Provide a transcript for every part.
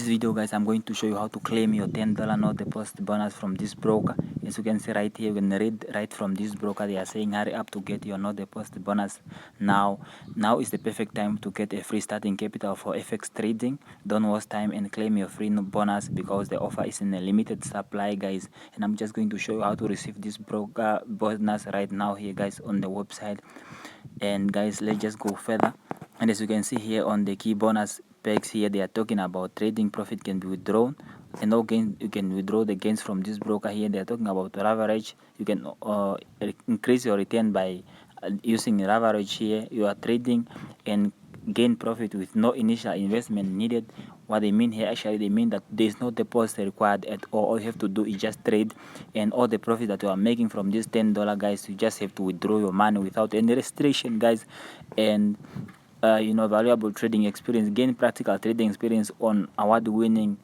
video, guys, I'm going to show you how to claim your $10 no deposit bonus from this broker. As you can see right here, you can read right from this broker. They are saying hurry up to get your no deposit bonus now. Now is the perfect time to get a free starting capital for FX trading. Don't waste time and claim your free bonus because the offer is in a limited supply, guys. And I'm just going to show you how to receive this broker bonus right now here, guys, on the website. And guys, let's just go further. And as you can see here on the key bonus pegs here, they are talking about trading profit can be withdrawn, and no gain, you can withdraw the gains from this broker here. They are talking about leverage. You can increase your return by using leverage here. You are trading and gain profit with no initial investment needed. What they mean here, actually they mean that there is no deposit required at all you have to do is just trade, and all the profit that you are making from this $10, guys, you just have to withdraw your money without any restriction, guys. And valuable trading experience, gain practical trading experience on award-winning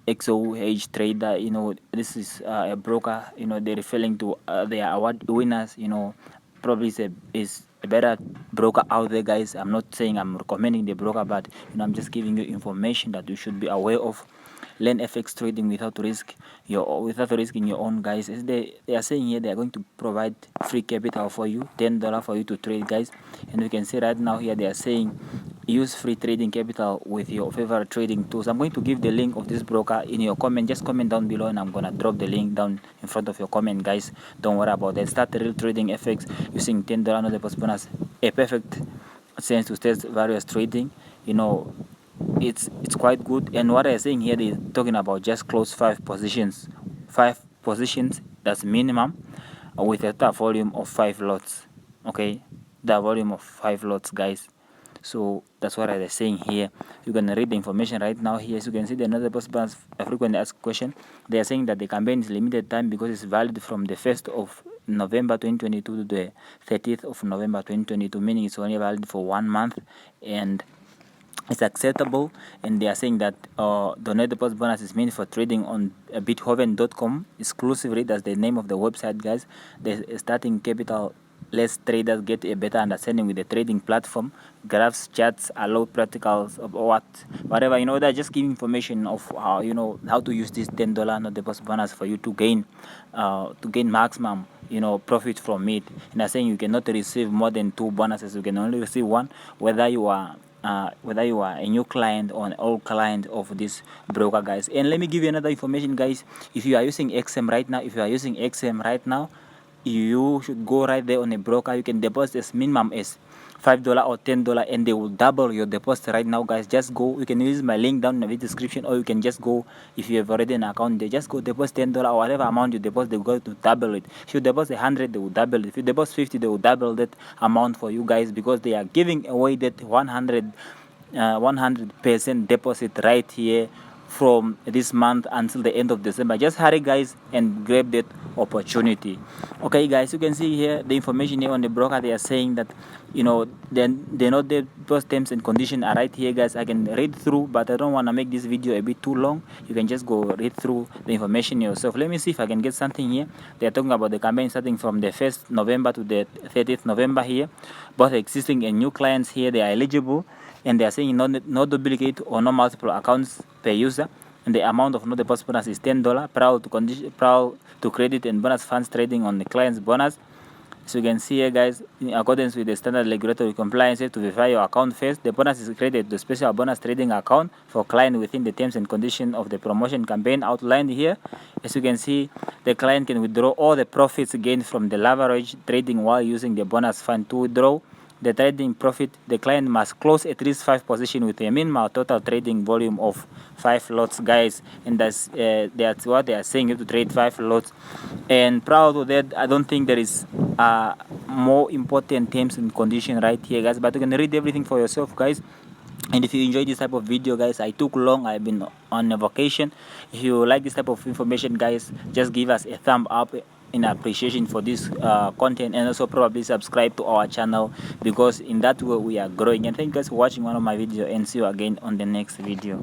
XOH trader. This is a broker. They're referring to their award winners. Probably is a better broker out there, guys. I'm not saying I'm recommending the broker, but I'm just giving you information that you should be aware of. Learn FX trading without risking your own, guys. As they are saying here, they are going to provide free capital for you, $10 for you to trade, guys. And you can see right now here they are saying use free trading capital with your favorite trading tools. I'm going to give the link of this broker in your comment. Just comment down below and I'm gonna drop the link down in front of your comment, guys. Don't worry about that. Start real trading FX using $10 no deposit bonus. A perfect sense to test various trading. It's quite good. And what I'm saying here, they're talking about just close 5 positions. 5 positions, that's minimum, with a total volume of 5 lots. Okay, the volume of 5 lots, guys. So that's what they're saying here. You're gonna read the information right now here. As you can see, the another bonus a frequently asked question. They are saying that the campaign is limited time because it's valid from the 1st of November 2022 to the 30th of November 2022, meaning it's only valid for 1 month, and it's acceptable. And they are saying that the net deposit bonus is meant for trading on bithoven.com exclusively. That's the name of the website, guys. The starting capital lets traders get a better understanding with the trading platform. Graphs, charts, allow practicals of whatever. They're just giving information of how to use this $10 no deposit bonus for you to gain maximum profit from it. And they're saying you cannot receive more than 2 bonuses. You can only receive 1, whether you are a new client or an old client of this broker, guys. And let me give you another information, guys. If you are using XM right now, you should go right there on a broker. You can deposit as minimum as $5 or $10, and they will double your deposit right now, guys. Just go. You can use my link down in the description, or you can just go, if you have already an account there, just go deposit $10 or whatever amount you deposit. They will go to double it. If you deposit 100, they will double it. If you deposit 50, they will double that amount for you, guys, because they are giving away that 100% deposit right here from this month until the end of December. Just hurry, guys, and grab that opportunity. Okay, guys, you can see here the information here on the broker. They are saying that the post terms and conditions are right here, guys. I can read through, but I don't want to make this video a bit too long. You can just go read through the information yourself. Let me see if I can get something here. They are talking about the campaign starting from the 1st November to the 30th November here. Both existing and new clients here, they are eligible. And they are saying no duplicate or no multiple accounts per user. And the amount of no deposit bonus is $10. Proud to credit and bonus funds trading on the client's bonus. So you can see here, guys, in accordance with the standard regulatory compliance, to verify your account first. The bonus is credited to special bonus trading account for client within the terms and conditions of the promotion campaign outlined here. As you can see, the client can withdraw all the profits gained from the leverage trading while using the bonus fund to withdraw the trading profit. The client must close at least 5 positions with a minimal total trading volume of 5 lots, guys. And that's what they are saying. You have to trade 5 lots. And proud of that, I don't think there is more important terms and conditions right here, guys. But you can read everything for yourself, guys. And if you enjoy this type of video, guys, I've been on a vacation. If you like this type of information, guys, just give us a thumb up in appreciation for this content, and also probably subscribe to our channel, because in that way we are growing. And thank you guys for watching one of my videos, and see you again on the next video.